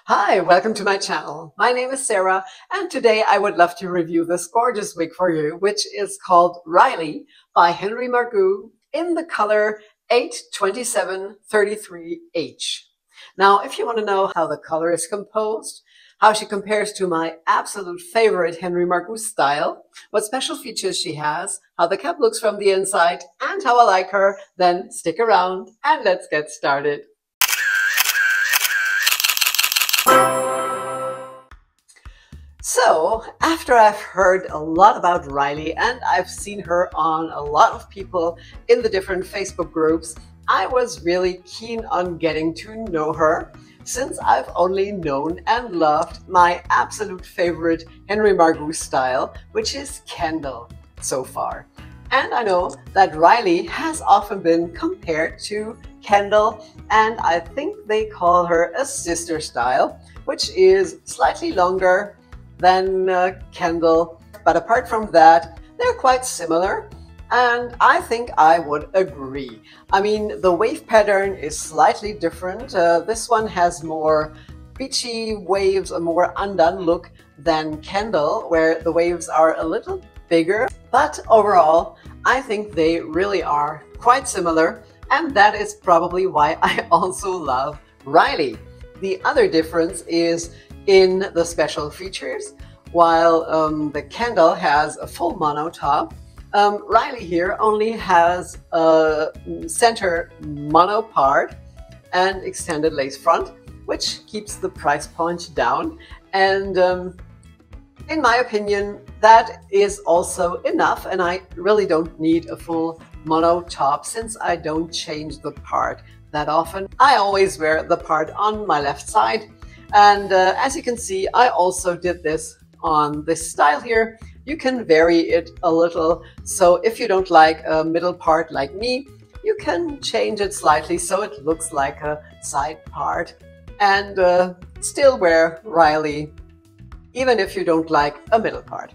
Hi, welcome to my channel. My name is Sarah, and today I would love to review this gorgeous wig for you, which is called Riley by Henry Margu in the color 82733H. Now, if you want to know how the color is composed, how she compares to my absolute favorite Henry Margu style, what special features she has, how the cap looks from the inside, and how I like her, then stick around and let's get started. So, after I've heard a lot about Riley and I've seen her on a lot of people in the different Facebook groups, I was really keen on getting to know her since I've only known and loved my absolute favorite Henry Margu style, which is Kendall so far. And I know that Riley has often been compared to Kendall, and I think they call her a sister style, which is slightly longer than Kendall, but apart from that, they're quite similar, and I think I would agree. I mean, the wave pattern is slightly different. This one has more beachy waves, a more undone look than Kendall, where the waves are a little bigger, but overall, I think they really are quite similar, and that is probably why I also love Riley. The other difference is in the special features. While the Kendall has a full mono top, Riley here only has a center mono part and extended lace front, which keeps the price point down. And in my opinion, that is also enough, and I really don't need a full mono top since I don't change the part that often. I always wear the part on my left side. And as you can see, I also did this on this style here. You can vary it a little. So if you don't like a middle part like me, you can change it slightly so it looks like a side part and still wear Riley, even if you don't like a middle part.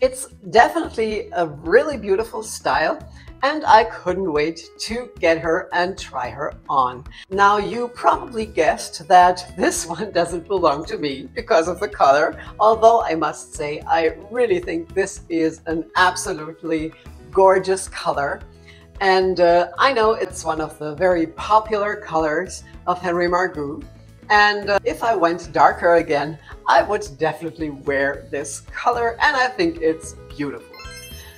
It's definitely a really beautiful style, and I couldn't wait to get her and try her on. Now, you probably guessed that this one doesn't belong to me because of the color, although I must say I really think this is an absolutely gorgeous color. And I know it's one of the very popular colors of Henry Margu. And if I went darker again, I would definitely wear this color, and I think it's beautiful.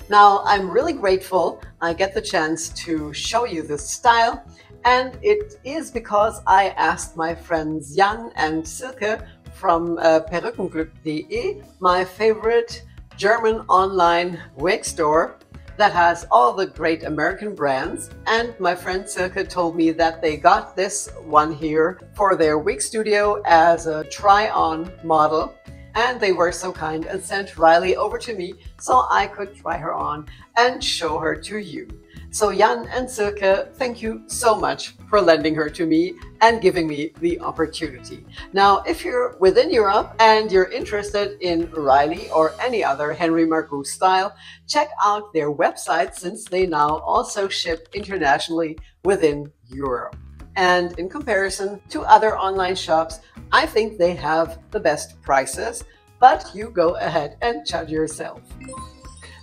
Now, I'm really grateful I get the chance to show you this style, and it is because I asked my friends Jan and Silke from Perückenglück.de, my favorite German online wig store that has all the great American brands, and my friend Silke told me that they got this one here for their wig studio as a try-on model. And they were so kind and sent Riley over to me so I could try her on and show her to you. So Jan and Silke, thank you so much for lending her to me and giving me the opportunity. Now, if you're within Europe and you're interested in Riley or any other Henry Margu style, check out their website since they now also ship internationally within Europe. And in comparison to other online shops, I think they have the best prices, but you go ahead and judge yourself.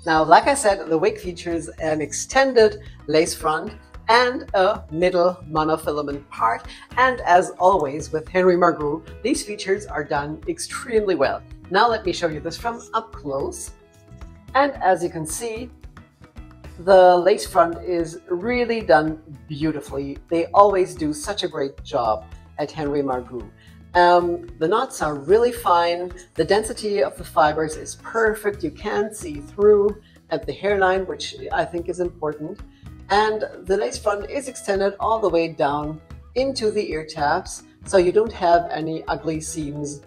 Now, like I said, the wig features an extended lace front and a middle monofilament part. And as always with Henry Margu, these features are done extremely well. Now let me show you this from up close. And as you can see, the lace front is really done beautifully. They always do such a great job at Henry Margu. The knots are really fine. The density of the fibers is perfect. You can see through at the hairline, which I think is important. And the lace front is extended all the way down into the ear tabs, so you don't have any ugly seams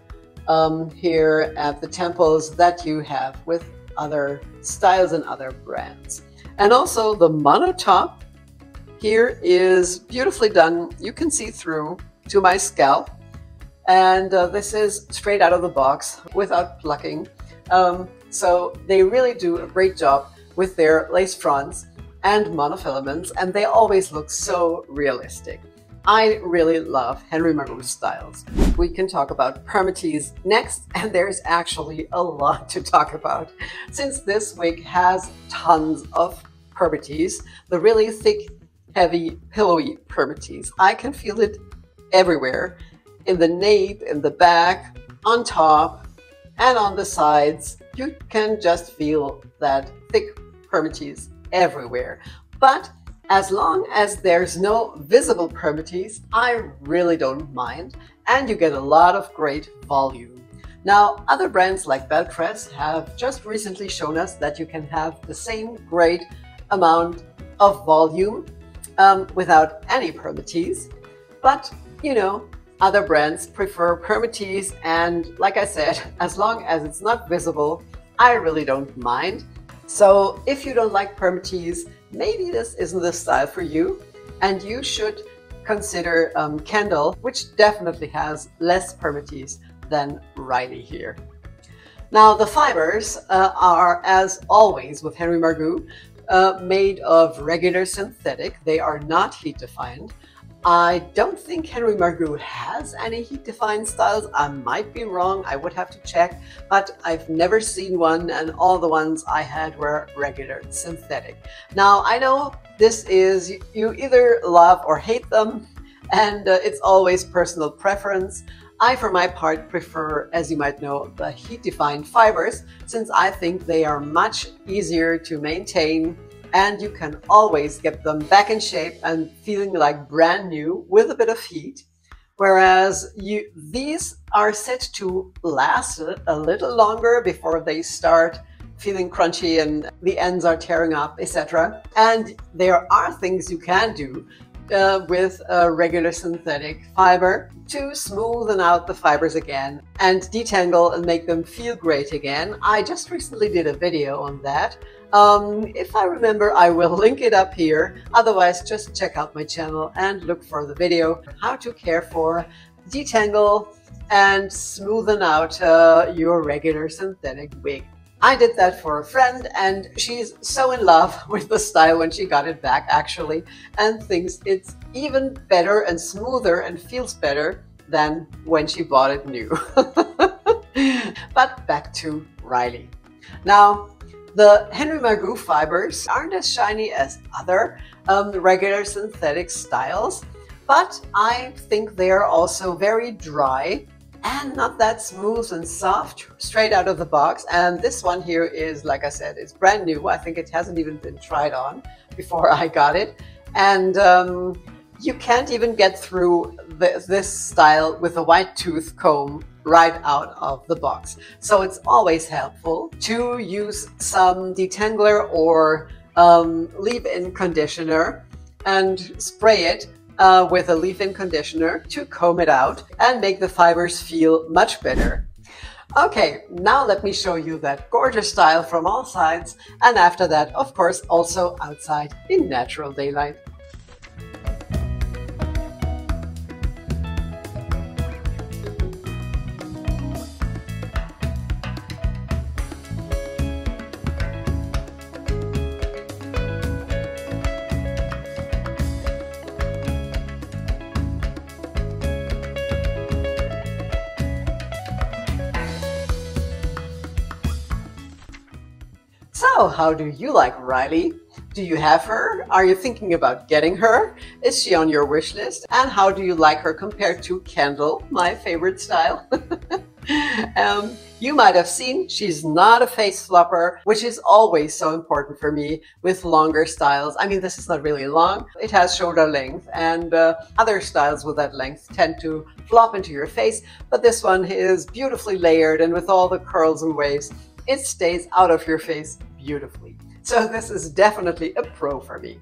here at the temples that you have with other styles and other brands. And also the mono top here is beautifully done. You can see through to my scalp. And this is straight out of the box without plucking. So they really do a great job with their lace fronts and monofilaments, and they always look so realistic. I really love Henry Margu styles. We can talk about permatease next, and there's actually a lot to talk about since this wig has tons of permatease, the really thick, heavy, pillowy permatease. I can feel it everywhere, in the nape, in the back, on top, and on the sides. You can just feel that thick permatease everywhere. But as long as there's no visible permatease, I really don't mind, and you get a lot of great volume. Now, other brands like Beltress have just recently shown us that you can have the same great amount of volume without any permatease. But, you know, other brands prefer permatease, and like I said, as long as it's not visible, I really don't mind. So if you don't like permatease, maybe this isn't the style for you, and you should consider Kendall, which definitely has less permatease than Riley here. Now the fibers are, as always with Henry Margu, made of regular synthetic. They are not heat defined. I don't think Henry Margu has any heat-defined styles. I might be wrong, I would have to check, but I've never seen one, and all the ones I had were regular synthetic. Now, I know this is, you either love or hate them, and it's always personal preference. I, for my part, prefer, as you might know, the heat-defined fibers, since I think they are much easier to maintain, and you can always get them back in shape and feeling like brand new with a bit of heat. Whereas these are set to last a little longer before they start feeling crunchy and the ends are tearing up, etc. And there are things you can do with a regular synthetic fiber to smoothen out the fibers again and detangle and make them feel great again. I just recently did a video on that. If I remember, I will link it up here. Otherwise, just check out my channel and look for the video, how to care for, detangle, and smoothen out your regular synthetic wig. I did that for a friend, and she's so in love with the style when she got it back, actually, and thinks it's even better and smoother and feels better than when she bought it new. But back to Riley. Now, the Henry Margu fibers aren't as shiny as other regular synthetic styles, but I think they are also very dry and not that smooth and soft straight out of the box. And this one here is, like I said, it's brand new. I think it hasn't even been tried on before I got it. And you can't even get through this style with a white tooth comb right out of the box. So it's always helpful to use some detangler or leave-in conditioner and spray it with a leave-in conditioner to comb it out and make the fibers feel much better. Okay, now let me show you that gorgeous style from all sides, and after that, of course, also outside in natural daylight. So, how do you like Riley? Do you have her? Are you thinking about getting her? Is she on your wish list? And how do you like her compared to Kendall, my favorite style? You might have seen she's not a face flopper, which is always so important for me with longer styles. I mean, this is not really long. It has shoulder length, and other styles with that length tend to flop into your face, but this one is beautifully layered, and with all the curls and waves, it stays out of your face beautifully. So this is definitely a pro for me.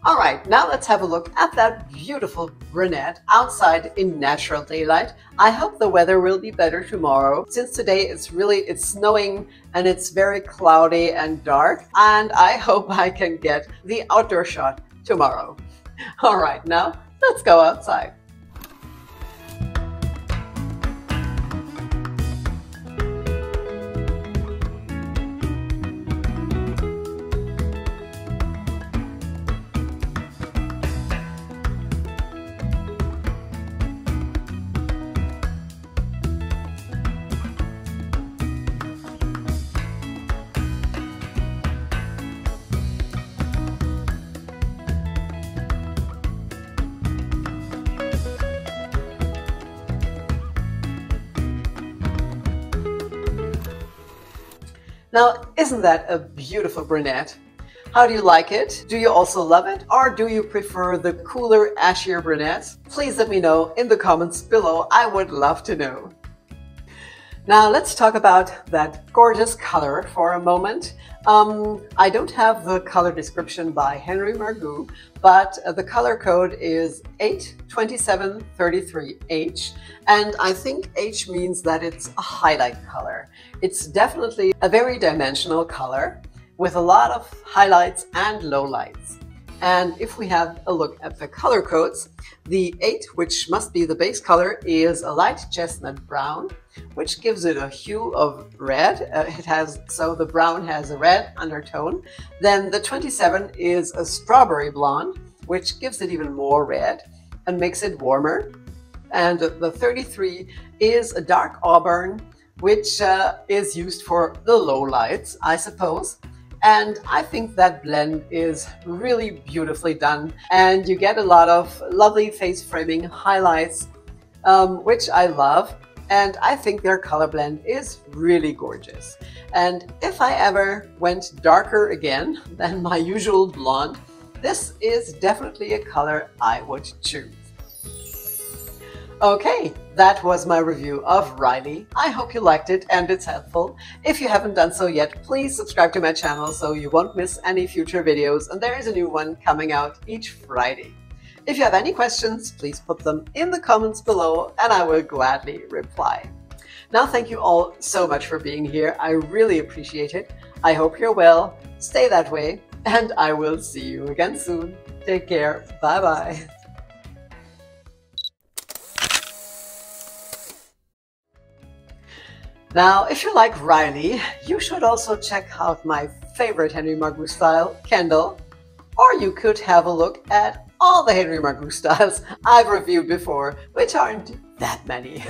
All right, now let's have a look at that beautiful brunette outside in natural daylight. I hope the weather will be better tomorrow, since today it's snowing and it's very cloudy and dark, and I hope I can get the outdoor shot tomorrow. All right, now let's go outside. Now, isn't that a beautiful brunette? How do you like it? Do you also love it? Or do you prefer the cooler, ashier brunettes? Please let me know in the comments below. I would love to know. Now let's talk about that gorgeous color for a moment. I don't have the color description by Henry Margu, but the color code is 82733H, and I think H means that it's a highlight color. It's definitely a very dimensional color with a lot of highlights and lowlights. And if we have a look at the color codes, the 8, which must be the base color, is a light chestnut brown, which gives it a hue of red. So the brown has a red undertone. Then the 27 is a strawberry blonde, which gives it even more red and makes it warmer. And the 33 is a dark auburn, which is used for the low lights, I suppose. And I think that blend is really beautifully done, and you get a lot of lovely face framing highlights, which I love, and I think their color blend is really gorgeous. And if I ever went darker again than my usual blonde, this is definitely a color I would choose. Okay, that was my review of Riley. I hope you liked it and it's helpful. If you haven't done so yet, please subscribe to my channel so you won't miss any future videos, and there is a new one coming out each Friday. If you have any questions, please put them in the comments below and I will gladly reply. Now, thank you all so much for being here. I really appreciate it. I hope you're well, stay that way, and I will see you again soon. Take care. Bye-bye. Now, if you like Riley, you should also check out my favorite Henry Margu style, Kendall, or you could have a look at all the Henry Margu styles I've reviewed before, which aren't that many.